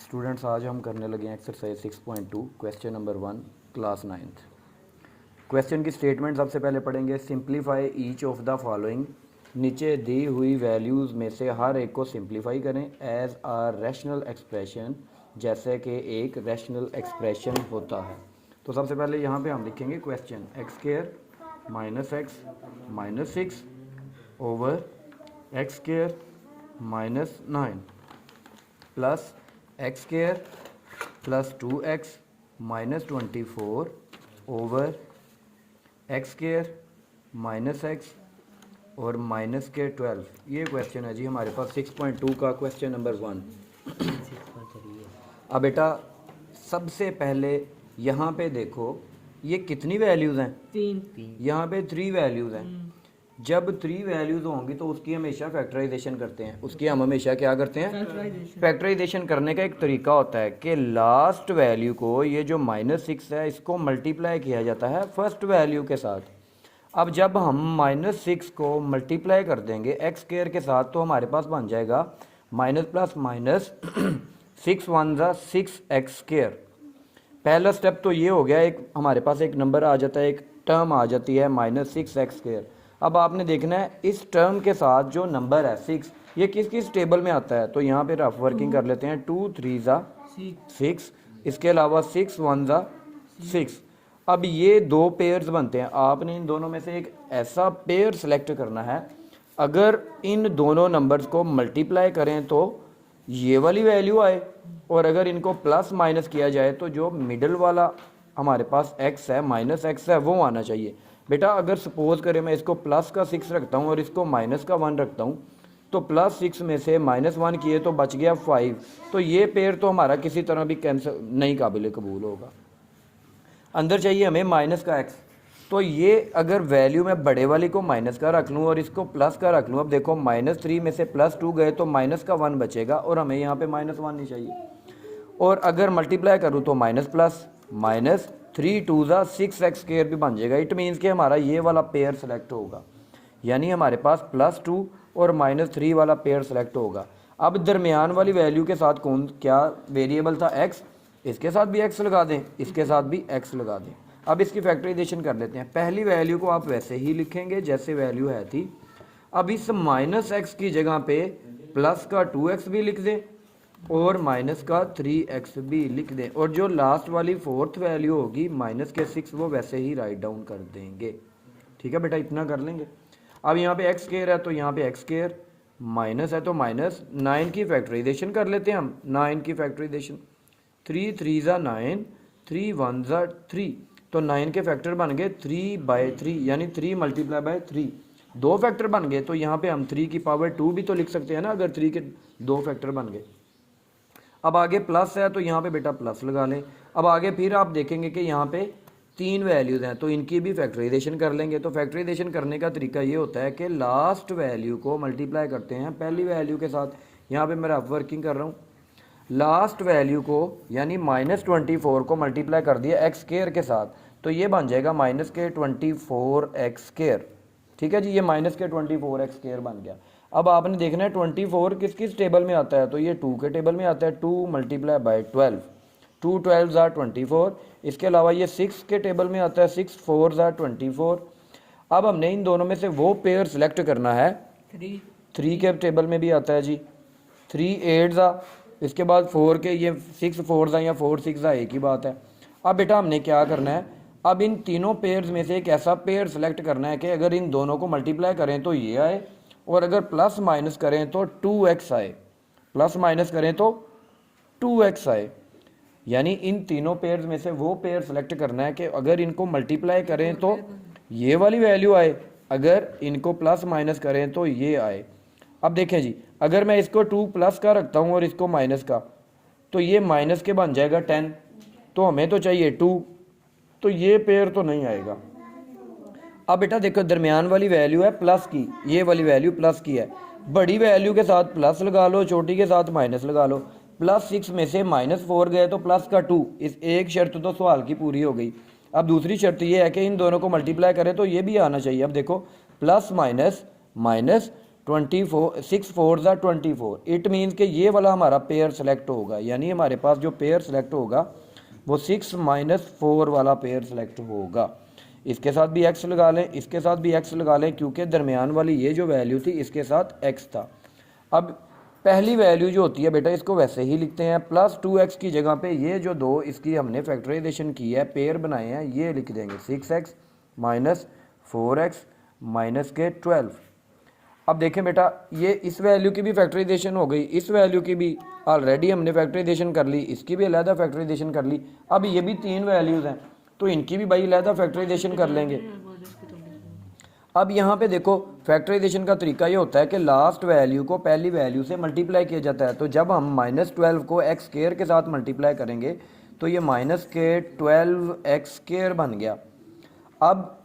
Students, आज हम करने लगे हैं exercise 6.2 question number 1 class 9th। Question की स्टेटमेंट सबसे पहले पढ़ेंगे। Simplify each of the following. नीचे दी हुई वैल्यूज़ में से हर एक को सिंप्लीफाई करें एज आ रैशनल एक्सप्रेशन, जैसे कि एक रैशनल एक्सप्रेशन होता है। तो सबसे पहले यहाँ पे हम लिखेंगे question x square minus x minus 6 over x square minus 9 plus x square plus 2x minus 24 over x square minus x और माइनस के 12। ये क्वेश्चन है जी हमारे पास 6.2 का क्वेश्चन नंबर 1। अब बेटा सबसे पहले यहाँ पे देखो ये कितनी वैल्यूज़ हैं? तीन। यहाँ पे 3 वैल्यूज़ हैं। जब 3 वैल्यूज़ होंगी तो उसकी हमेशा फैक्टराइजेशन करते हैं। उसकी हम हमेशा क्या करते हैं? फैक्टराइजेशन करने का एक तरीका होता है कि लास्ट वैल्यू को, ये जो -6 है, इसको मल्टीप्लाई किया जाता है फर्स्ट वैल्यू के साथ। अब जब हम -6 को मल्टीप्लाई कर देंगे एक्स स्क्वायर के साथ तो हमारे पास बन जाएगा माइनस प्लस माइनस 6 1 ज़ा 6 एक्स स्क्वायर। पहला स्टेप तो ये हो गया, एक हमारे पास एक नंबर आ जाता है, एक टर्म आ जाती है -6 एक्स स्क्वायर। अब आपने देखना है इस टर्म के साथ जो नंबर है 6, ये किस किस टेबल में आता है। तो यहाँ पे रफ वर्किंग कर लेते हैं। 2 3 ज़ा 6, इसके अलावा 6 1 ज़ा 6। अब ये 2 पेयर्स बनते हैं। आपने इन दोनों में से एक ऐसा पेयर सेलेक्ट करना है, अगर इन दोनों नंबर्स को मल्टीप्लाई करें तो ये वाली वैल्यू आए, और अगर इनको प्लस माइनस किया जाए तो जो मिडल वाला हमारे पास x है माइनस x है वो आना चाहिए। बेटा अगर सपोज करें मैं इसको प्लस का 6 रखता हूँ और इसको माइनस का 1 रखता हूँ, तो +6 में से -1 किए तो बच गया 5। तो ये पेयर तो हमारा किसी तरह भी कैंसिल नहीं, काबिल कबूल होगा। अंदर चाहिए हमें माइनस का x। तो ये अगर वैल्यू मैं बड़े वाली को माइनस का रख लूँ और इसको प्लस का रख लूँ, अब देखो -3 में से +2 गए तो माइनस का 1 बचेगा और हमें यहाँ पे -1 नहीं चाहिए। और अगर मल्टीप्लाई करूँ तो माइनस प्लस माइनस 3 2 ज़ा 6 एक्स स्क्वायर भी बन जाएगा। इट मीन्स कि हमारा ये वाला पेयर सेलेक्ट होगा, यानी हमारे पास +2 और -3 वाला पेयर सेलेक्ट होगा। अब दरमियान वाली वैल्यू के साथ कौन क्या वेरिएबल था? x। इसके साथ भी x लगा दें, इसके साथ भी x लगा दें। अब इसकी फैक्टराइजेशन कर लेते हैं। पहली वैल्यू को आप वैसे ही लिखेंगे जैसे वैल्यू है थी। अब इस -x की जगह पे प्लस का 2x भी लिख दें और माइनस का 3x भी लिख दें, और जो लास्ट वाली 4th वैल्यू होगी माइनस के 6 वो वैसे ही राइट डाउन कर देंगे। ठीक है बेटा, इतना कर लेंगे। अब यहाँ पे एक्स स्क्वायर है तो यहाँ पे एक्स स्क्वायर, माइनस है तो माइनस 9 की फैक्टराइजेशन कर लेते हैं हम। 9 की फैक्टराइजेशन 3 3 ज़ा 9 3 1 ज़ा 3, तो 9 के फैक्टर बन गए 3/3, यानी 3 × 3। 2 फैक्टर बन गए तो यहाँ पे हम 3 की पावर 2 भी तो लिख सकते हैं ना, अगर 3 के 2 फैक्टर बन गए। अब आगे प्लस है तो यहाँ पे बेटा प्लस लगा लें। अब आगे फिर आप देखेंगे कि यहाँ पे 3 वैल्यूज़ हैं तो इनकी भी फैक्टराइजेशन कर लेंगे। तो फैक्टराइजेशन करने का तरीका ये होता है कि लास्ट वैल्यू को मल्टीप्लाई करते हैं पहली वैल्यू के साथ। यहाँ पे मैं रफ वर्किंग कर रहा हूँ। लास्ट वैल्यू को यानी -24 को मल्टीप्लाई कर दिया एक्स स्क्वायर के साथ, तो ये बन जाएगा -24 एक्स स्क्वायर। ठीक है जी, ये -24 एक्स स्क्वायर बन गया। अब आपने देखना है 24 किस किस टेबल में आता है, तो ये 2 के टेबल में आता है। 2 × 12, 2 12 ज़ा 24। इसके अलावा ये 6 के टेबल में आता है। 6 4 ज़ा 24। अब हमने इन दोनों में से वो पेयर सेलेक्ट करना है। 3 के टेबल में भी आता है जी। 3 8 ज़ा, इसके बाद 4 के, ये 6 4 ज़ा या 4 6 ज़ा एक ही बात है। अब बेटा हमने क्या करना है, अब इन तीनों पेयर्स में से एक ऐसा पेयर सेलेक्ट करना है कि अगर इन दोनों को मल्टीप्लाई करें तो ये आए, और अगर प्लस माइनस करें तो 2x आए। प्लस माइनस करें तो 2x आए, यानी इन तीनों पेयर्स में से वो पेयर सेलेक्ट करना है कि अगर इनको मल्टीप्लाई करें तो ये वाली वैल्यू आए, अगर इनको प्लस माइनस करें तो ये आए। अब देखें जी, अगर मैं इसको 2 प्लस का रखता हूँ और इसको माइनस का, तो ये माइनस के बन जाएगा 10, तो हमें तो चाहिए 2, तो ये पेयर तो नहीं आएगा। अब बेटा देखो दरमियान वाली वैल्यू है प्लस की, ये वाली वैल्यू प्लस की है। बड़ी वैल्यू के साथ प्लस लगा लो, छोटी के साथ माइनस लगा लो। +6 में से -4 गए तो प्लस का 2, इस एक शर्त तो सवाल की पूरी हो गई। अब दूसरी शर्त ये है कि इन दोनों को मल्टीप्लाई करें तो ये भी आना चाहिए। अब देखो प्लस माइनस 24 6 4 ज़ा 24। इट मीन्स कि ये वाला हमारा पेयर सेलेक्ट होगा, यानी हमारे पास जो पेयर सेलेक्ट होगा वो 6 - 4 वाला पेयर सेलेक्ट होगा। इसके साथ भी x लगा लें, इसके साथ भी x लगा लें, क्योंकि दरमियान वाली ये जो वैल्यू थी इसके साथ x था। अब पहली वैल्यू जो होती है बेटा इसको वैसे ही लिखते हैं, +2x की जगह पे ये जो दो इसकी हमने फैक्टराइजेशन की है, पेयर बनाए हैं, ये लिख देंगे 6x - 4x - 12। अब देखें बेटा ये इस वैल्यू की भी फैक्टराइजेशन हो गई, इस वैल्यू की भी ऑलरेडी हमने फैक्टराइजेशन कर ली, इसकी भी अलहदा फैक्टराइजेशन कर ली। अब ये भी 3 वैल्यूज़ हैं तो इनकी भी भाई अलहदा फैक्टराइजेशन कर लेंगे। अब यहाँ पे देखो फैक्टराइजेशन का तरीका ये होता है कि लास्ट वैल्यू को पहली वैल्यू से मल्टीप्लाई किया जाता है। तो जब हम -12 को x² के साथ मल्टीप्लाई करेंगे तो ये -12x² बन गया। अब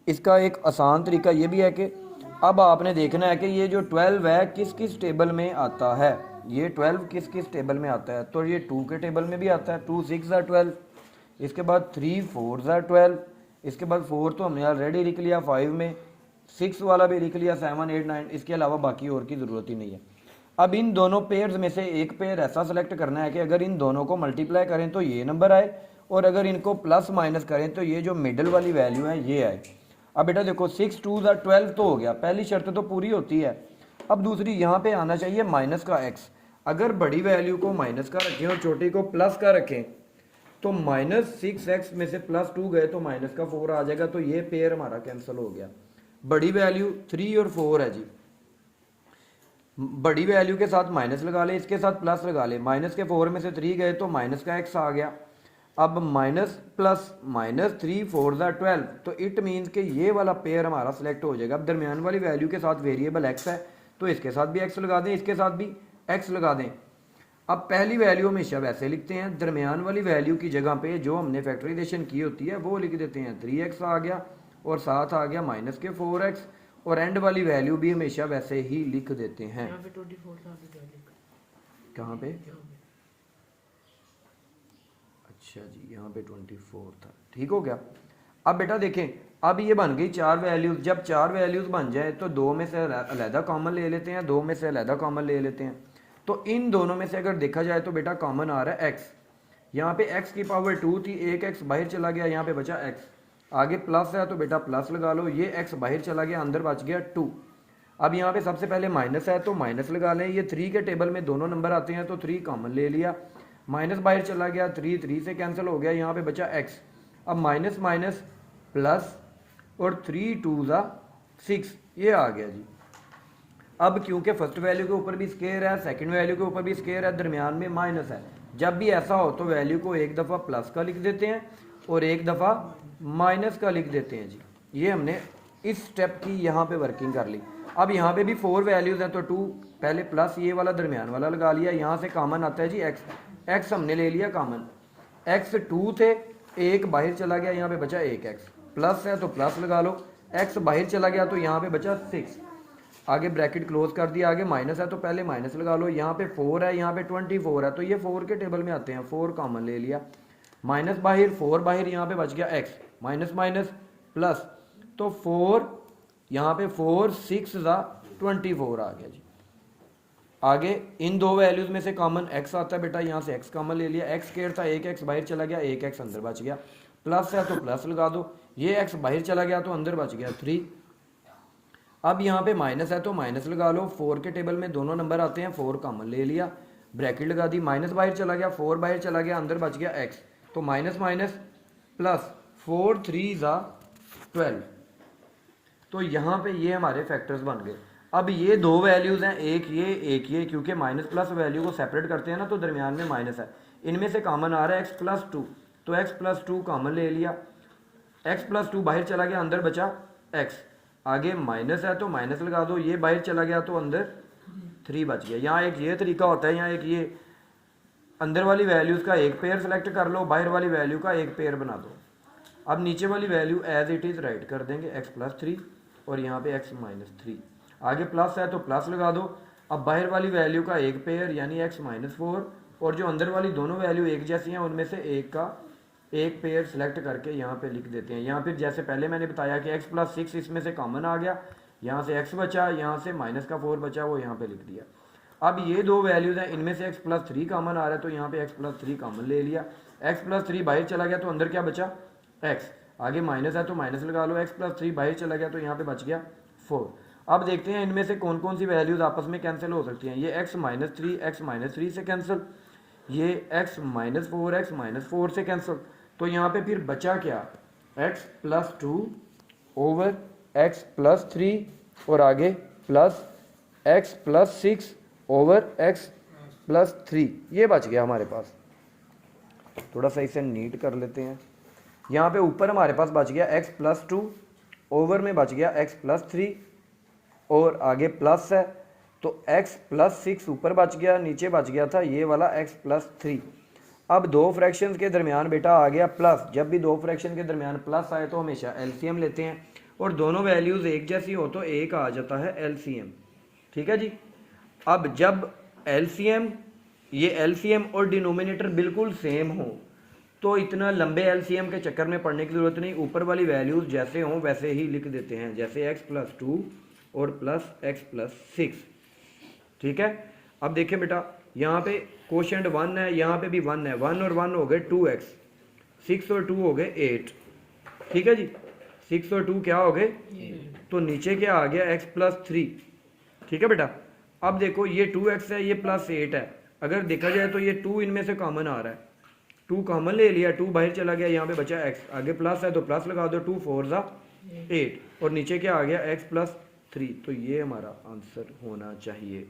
इसका एक आसान तरीका ये भी है कि अब आपने देखना है कि ये जो 12 है किस किस टेबल में आता है, ये 12 किस किस टेबल में आता है। तो ये 2 के टेबल में भी आता है, 2 6 ज़ा 12, इसके बाद 3 4 ज़ा 12, इसके बाद 4 तो हमने ऑलरेडी लिख लिया 5 में, 6 वाला भी लिख लिया 7 8 9, इसके अलावा बाकी और की ज़रूरत ही नहीं है। अब इन दोनों पेयर्स में से एक पेयर ऐसा सेलेक्ट करना है कि अगर इन दोनों को मल्टीप्लाई करें तो ये नंबर आए, और अगर इनको प्लस माइनस करें तो ये जो मिडल वाली वैल्यू है ये आए। अब बेटा देखो 6 2 ज़ा 12 तो हो गया, पहली शर्त तो पूरी होती है। अब दूसरी यहाँ पे आना चाहिए माइनस का x। अगर बड़ी वैल्यू को माइनस का रखें और छोटी को प्लस का रखें तो -6x में से +2 गए तो माइनस का 4 आ जाएगा, तो ये पेयर हमारा कैंसिल हो गया। बड़ी वैल्यू 3 और 4 है जी, बड़ी वैल्यू के साथ माइनस लगा ले, इसके साथ प्लस लगा ले, माइनस के 4 में से 3 गए तो माइनस का x आ गया। अब माइनस प्लस -3 4 ज़ा 12, तो इट मीन्स कि ये वाला पेयर हमारा सिलेक्ट हो जाएगा। अब दरमियान वाली वैल्यू के साथ वेरिएबल x है तो इसके साथ भी x लगा दें, इसके साथ भी x लगा दें। अब पहली वैल्यू हमेशा वैसे लिखते हैं, दरमियान वाली वैल्यू की जगह पे जो हमने फैक्टराइजेशन की होती है वो लिख देते हैं, 3x आ गया और साथ आ गया -4x, और एंड वाली वैल्यू भी हमेशा वैसे ही लिख देते हैं। कहाँ पे? अच्छा जी यहाँ पे 24 था, ठीक हो गया। अब बेटा देखें अब ये बन गई 4 वैल्यूज़। जब 4 वैल्यूज़ बन जाए तो 2 में से अलहदा कॉमन ले लेते हैं, 2 में से अलहदा कॉमन ले लेते हैं। तो इन दोनों में से अगर देखा जाए तो बेटा कॉमन आ रहा है x, यहाँ पे x की पावर 2 थी, एक x बाहर चला गया, यहाँ पे बचा x, आगे प्लस है तो बेटा प्लस लगा लो, ये x बाहर चला गया, अंदर बच गया 2। अब यहाँ पे सबसे पहले माइनस है तो माइनस लगा लें, ये 3 के टेबल में दोनों नंबर आते हैं तो 3 कॉमन ले लिया, माइनस बाहर चला गया, 3 से कैंसिल हो गया, यहाँ पे बचा x। अब माइनस माइनस प्लस और 3 2 ज़ा 6, ये आ गया जी। अब क्योंकि फर्स्ट वैल्यू के ऊपर भी स्केयर है, सेकंड वैल्यू के ऊपर भी स्केयर है, दरमियान में माइनस है, जब भी ऐसा हो तो वैल्यू को एक दफ़ा प्लस का लिख देते हैं और एक दफ़ा माइनस का लिख देते हैं जी। ये हमने इस स्टेप की यहाँ पे वर्किंग कर ली। अब यहाँ पे भी 4 वैल्यूज़ हैं तो 2 पहले प्लस ये वाला दरमियान वाला लगा लिया, यहाँ से कॉमन आता है जी x हमने ले लिया कॉमन, x 2 थे, एक बाहर चला गया, यहाँ पे बचा 1x, प्लस है तो प्लस लगा लो, x बाहर चला गया तो यहाँ पे बचा 6, आगे ब्रैकेट क्लोज कर दिया, आगे माइनस है तो पहले माइनस लगा लो, यहाँ पे 4 है, यहाँ पे 24 है तो ये 4 के टेबल में आते हैं, 4 कॉमन ले लिया, माइनस बाहर 4 बाहर, यहाँ पे बच गया x, माइनस माइनस प्लस, तो 4 यहाँ पे 4 6 ज़ा 24 आ गया जी। आगे इन दो वैल्यूज़ में से कॉमन x आता है बेटा, यहाँ से x कॉमन ले लिया, x स्क्वायर था, एक x बाहर चला गया, एक x अंदर बच गया, प्लस है तो प्लस लगा दो, ये x बाहर चला गया तो अंदर बच गया 3। अब यहाँ पे माइनस है तो माइनस लगा लो, 4 के टेबल में दोनों नंबर आते हैं, 4 कॉमन ले लिया, ब्रैकेट लगा दी, माइनस बाहर चला गया, 4 बाहर चला गया, अंदर बच गया x, तो माइनस माइनस प्लस 4 3 ज़ा 12, तो यहाँ पे ये हमारे फैक्टर्स बन गए। अब ये दो वैल्यूज़ हैं, एक ये, क्योंकि माइनस प्लस वैल्यू को सेपरेट करते हैं ना तो दरमियान में माइनस है, इनमें से कॉमन आ रहा है x+2, तो x+2 कॉमन ले लिया, x+2 बाहर चला गया, अंदर बचा x, आगे माइनस है तो माइनस लगा दो, ये बाहर चला गया तो अंदर 3 बच गया। यहाँ एक ये तरीका होता है, यहाँ एक ये अंदर वाली वैल्यूज़ का एक पेयर सेलेक्ट कर लो, बाहर वाली वैल्यू का एक पेयर बना दो। अब नीचे वाली value as it is write कर देंगे, x+3 और यहाँ पे x-3, आगे प्लस है तो प्लस लगा दो। अब बाहर वाली वैल्यू का एक पेयर यानी x-4, और जो अंदर वाली दोनों वैल्यू एक जैसी हैं उनमें से एक का एक पेयर सेलेक्ट करके यहाँ पे लिख देते हैं। यहाँ फिर जैसे पहले मैंने बताया कि x+6 इसमें से कॉमन आ गया, यहाँ से x बचा, यहाँ से -4 बचा, वो यहाँ पे लिख दिया। अब ये दो वैल्यूज़ हैं, इनमें से x+3 कॉमन आ रहा है तो यहाँ पे x+3 कॉमन ले लिया। x+3 बाहर चला गया तो अंदर क्या बचा, x, आगे माइनस है तो माइनस लगा लो, x+3 बाहर चला गया तो यहाँ पे बच गया 4। अब देखते हैं इनमें से कौन कौन सी वैल्यूज़ आपस में कैंसिल हो सकती हैं। ये x-3 से कैंसिल, ये x-4 से कैंसिल, तो यहाँ पे फिर बचा क्या, x+2 ओवर x+3 और आगे प्लस x+6 ओवर x+3, ये बच गया हमारे पास। थोड़ा सा इसे नीट कर लेते हैं। यहाँ पे ऊपर हमारे पास बच गया x+2 ओवर में बच गया x+3 और आगे प्लस है तो x+6 ऊपर बच गया, नीचे बच गया था ये वाला x+3। अब दो फ्रैक्शंस के दरमियान बेटा आ गया प्लस। जब भी दो फ्रैक्शन के दरमियान प्लस आए तो हमेशा एलसीएम लेते हैं और दोनों वैल्यूज़ एक जैसी हो तो एक आ जाता है एलसीएम। ठीक है जी। अब जब एलसीएम, ये एलसीएम और डिनोमिनेटर बिल्कुल सेम हो तो इतना लंबे एलसीएम के चक्कर में पढ़ने की ज़रूरत नहीं, ऊपर वाली वैल्यूज़ जैसे हों वैसे ही लिख देते हैं, जैसे x+2 और प्लस x+6। ठीक है। अब देखिए बेटा यहाँ पे कोशेंट 1 है, यहाँ पे भी 1 है, 1 और 1 हो गए 2x, 6 और 2 हो गए 8। ठीक है जी, 6 और 2 क्या हो गए, तो नीचे क्या आ गया x+3। ठीक है बेटा। अब देखो ये 2x है, ये +8 है, अगर देखा जाए तो ये 2 इनमें से कॉमन आ रहा है, 2 कॉमन ले लिया, 2 बाहर चला गया, यहाँ पे बचा x, आगे प्लस है तो प्लस लगा दो, 2 4 8 और नीचे क्या आ गया x+3। तो ये हमारा आंसर होना चाहिए।